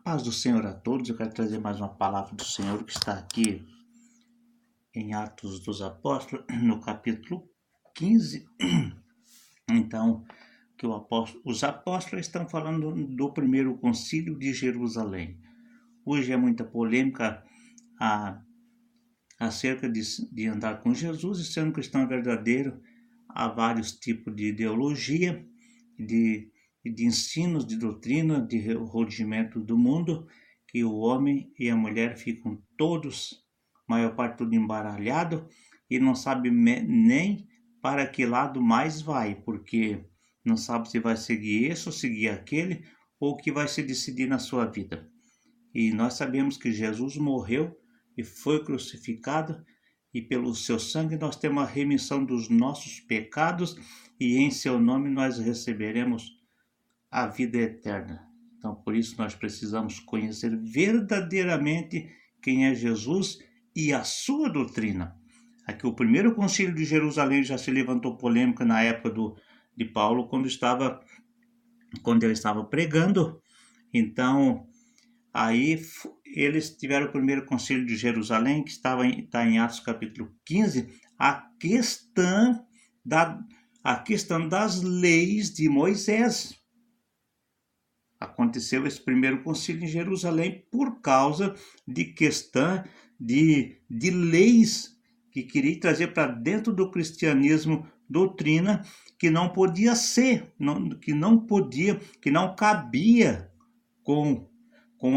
Paz do Senhor a todos. Eu quero trazer mais uma palavra do Senhor que está aqui em Atos dos Apóstolos, no capítulo 15. Então, que os apóstolos estão falando do primeiro concílio de Jerusalém. Hoje é muita polêmica acerca de andar com Jesus e ser um cristão verdadeiro. Há vários tipos de ideologia, de ensinos, de doutrina, de rompimento do mundo, que o homem e a mulher ficam todos, maior parte tudo embaralhado, e não sabe nem para que lado mais vai, porque não sabe se vai seguir esse ou seguir aquele, ou o que vai se decidir na sua vida. E nós sabemos que Jesus morreu e foi crucificado, e pelo seu sangue nós temos a remissão dos nossos pecados, e em seu nome nós receberemos a vida eterna. Então, por isso nós precisamos conhecer verdadeiramente quem é Jesus e a sua doutrina. Aqui o primeiro concílio de Jerusalém já se levantou polêmica na época de Paulo, quando ele estava pregando. Então, aí eles tiveram o primeiro concílio de Jerusalém, que está em Atos capítulo 15, a questão das leis de Moisés. Aconteceu esse primeiro concílio em Jerusalém por causa de questão de leis que queria trazer para dentro do cristianismo doutrina que não podia ser, que não cabia com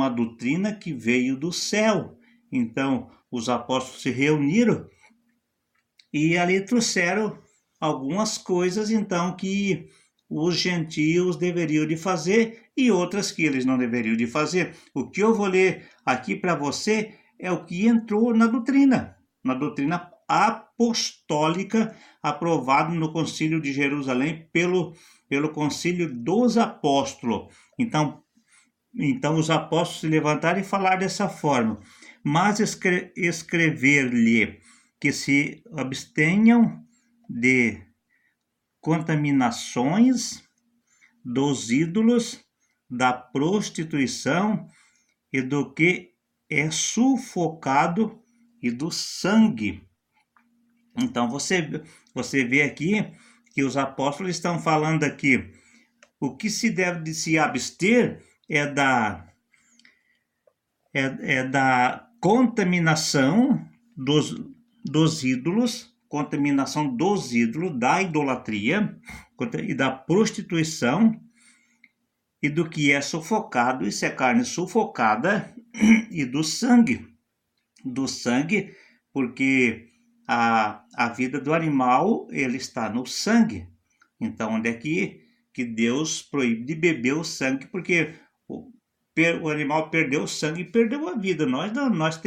a doutrina que veio do céu. Então, os apóstolos se reuniram e ali trouxeram algumas coisas, então, que os gentios deveriam de fazer e outras que eles não deveriam de fazer. O que eu vou ler aqui para você é o que entrou na doutrina apostólica, aprovado no Concílio de Jerusalém pelo Concílio dos Apóstolos. Então os apóstolos se levantaram e falaram dessa forma: mas escrever-lhe que se abstenham de contaminações, dos ídolos, da prostituição e do que é sufocado e do sangue. Então você vê aqui que os apóstolos estão falando aqui, o que se deve de se abster é da contaminação dos ídolos, da idolatria e da prostituição e do que é sufocado, isso é carne sufocada, e do sangue, porque a vida do animal, ele está no sangue. Então, onde é que Deus proíbe de beber o sangue, porque o animal perdeu o sangue e perdeu a vida. Nós não, nós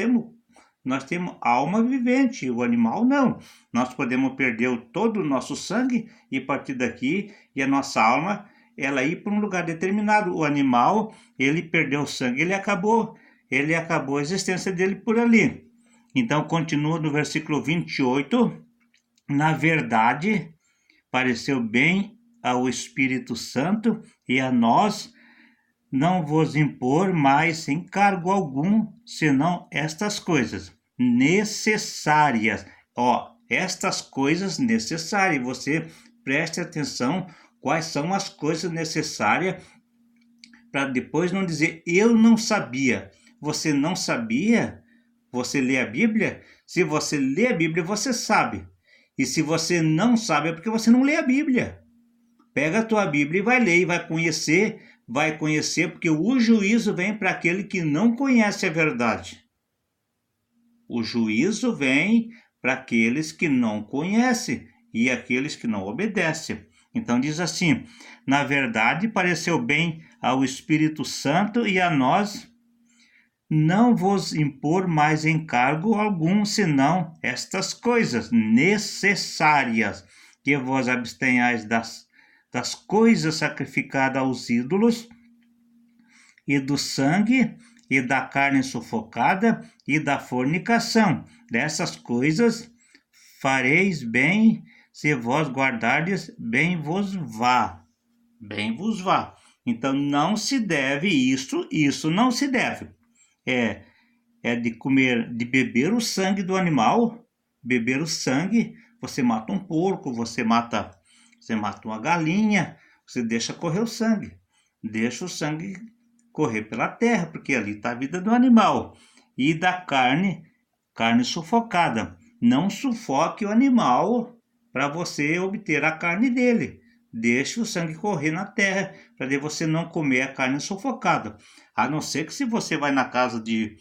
temos alma vivente, o animal não. Nós podemos perder todo o nosso sangue e partir daqui, e a nossa alma, ela ir para um lugar determinado. O animal, ele perdeu o sangue, ele acabou a existência dele por ali. Então, continua no versículo 28, na verdade, pareceu bem ao Espírito Santo e a nós não vos impor mais encargo algum, senão estas coisas necessárias. Estas coisas necessárias, você preste atenção quais são as coisas necessárias, para depois não dizer, eu não sabia. Você não sabia? Você lê a Bíblia? Se você lê a Bíblia, você sabe. E se você não sabe, é porque você não lê a Bíblia. Pega a tua Bíblia e vai ler, e vai conhecer, porque o juízo vem para aquele que não conhece a verdade. O juízo vem para aqueles que não conhecem e aqueles que não obedecem. Então diz assim, na verdade pareceu bem ao Espírito Santo e a nós não vos impor mais encargo algum, senão estas coisas necessárias, que vos abstenhais das coisas sacrificadas aos ídolos, e do sangue, e da carne sufocada, e da fornicação. Dessas coisas fareis bem, se vós guardardes, bem vos vá. Bem vos vá. Então não se deve isso não se deve. É de comer, de beber o sangue do animal, beber o sangue, você mata um porco, você mata uma galinha, você deixa correr o sangue. Deixa o sangue correr pela terra, porque ali está a vida do animal. E da carne sufocada. Não sufoque o animal para você obter a carne dele. Deixe o sangue correr na terra, para você não comer a carne sufocada. A não ser que se você vai na casa de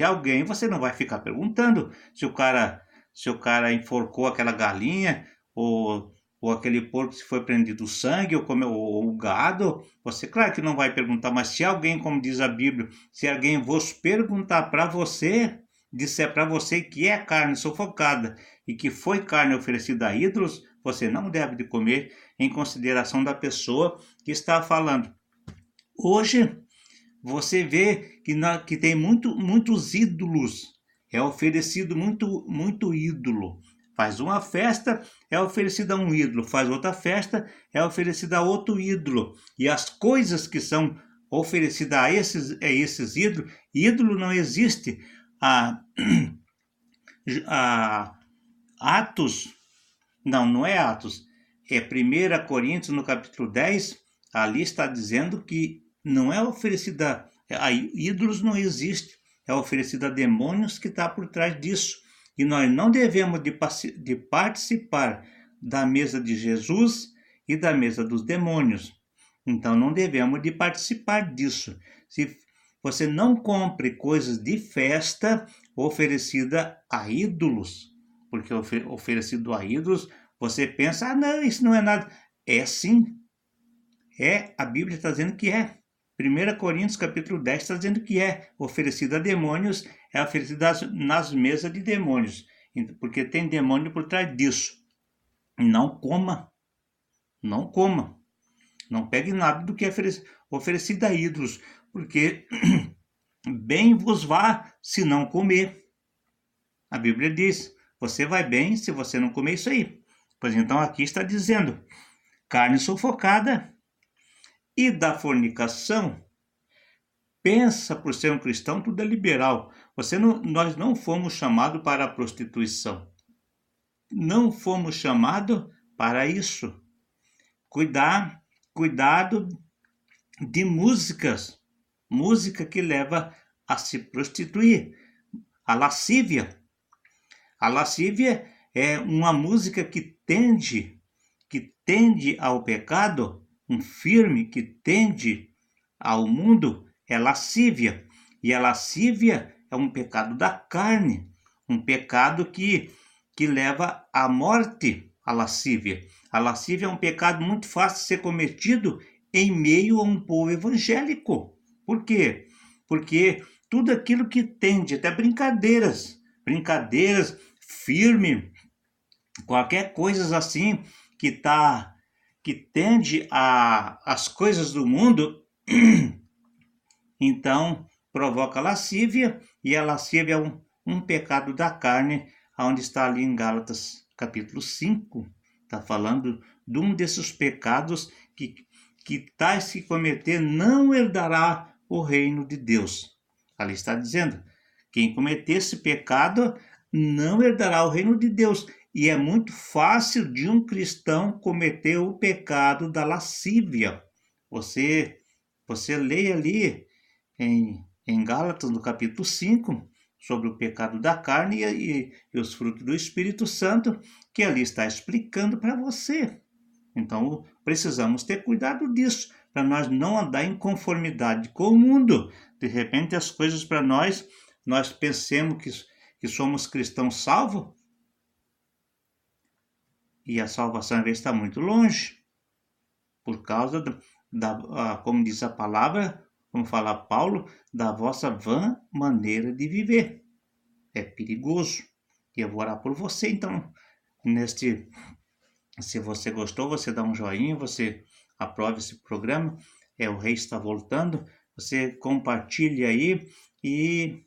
alguém, você não vai ficar perguntando se o cara enforcou aquela galinha ou aquele porco se foi prendido o sangue ou comeu o gado. Você, claro que não vai perguntar, mas se alguém, como diz a Bíblia, se alguém vos perguntar para você, disser para você que é carne sufocada e que foi carne oferecida a ídolos, você não deve de comer, em consideração da pessoa que está falando. Hoje, você vê que tem muitos ídolos, é oferecido muito ídolo. Faz uma festa, é oferecida a um ídolo. Faz outra festa, é oferecida a outro ídolo. E as coisas que são oferecidas a esses ídolos, ídolo não existe. Atos, não é Atos, é 1 Coríntios, no capítulo 10, ali está dizendo que não é oferecida a ídolos, não existe, é oferecida a demônios que está por trás disso. E nós não devemos de participar da mesa de Jesus e da mesa dos demônios. Então não devemos de participar disso. Se você não compre coisas de festa oferecida a ídolos, porque oferecido a ídolos, você pensa, não, isso não é nada. É sim. A Bíblia está dizendo que é. 1 Coríntios capítulo 10 está dizendo que é oferecido a demônios, é oferecido nas mesas de demônios, porque tem demônio por trás disso. Não coma, não pegue nada do que é oferecido a ídolos, porque bem vos vá se não comer. A Bíblia diz, você vai bem se você não comer isso aí. Pois então aqui está dizendo, carne sufocada e da fornicação. Pensa, por ser um cristão, tudo é liberal. Nós não fomos chamados para a prostituição. Não fomos chamados para isso. Cuidado de músicas. Música que leva a se prostituir. A lascívia. A lascívia é uma música que tende ao pecado, um filme que tende ao mundo, é lascívia. E a lascívia é um pecado da carne, um pecado que leva à morte, a lascívia. A lascívia é um pecado muito fácil de ser cometido em meio a um povo evangélico. Por quê? Porque tudo aquilo que tende, até brincadeiras, firme, qualquer coisa assim que tende às coisas do mundo, então provoca lascívia, e a lascívia é um pecado da carne, onde está ali em Gálatas capítulo 5, está falando de um desses pecados que tais que cometer não herdará o reino de Deus. Ali está dizendo, quem cometer esse pecado não herdará o reino de Deus. E é muito fácil de um cristão cometer o pecado da lascívia. Você lê ali em Gálatas, no capítulo 5, sobre o pecado da carne e os frutos do Espírito Santo, que ali está explicando para você. Então, precisamos ter cuidado disso, para nós não andar em conformidade com o mundo. De repente, as coisas para nós pensemos que somos cristãos salvos, e a salvação às vezes está muito longe, por causa como diz a palavra, como fala Paulo, da vossa vã maneira de viver. É perigoso. E eu vou orar por você, então, se você gostou, você dá um joinha, você aprova esse programa, o Rei está voltando, você compartilhe aí, e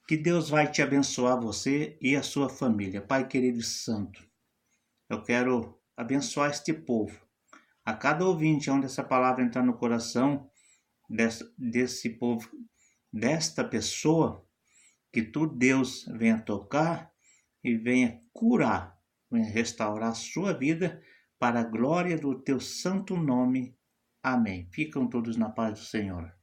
que Deus vai te abençoar, você e a sua família. Pai querido e santo, eu quero abençoar este povo, a cada ouvinte, onde essa palavra entrar no coração desse povo, desta pessoa, que tu, Deus, venha tocar e venha curar, venha restaurar a sua vida para a glória do teu santo nome. Amém. Ficam todos na paz do Senhor.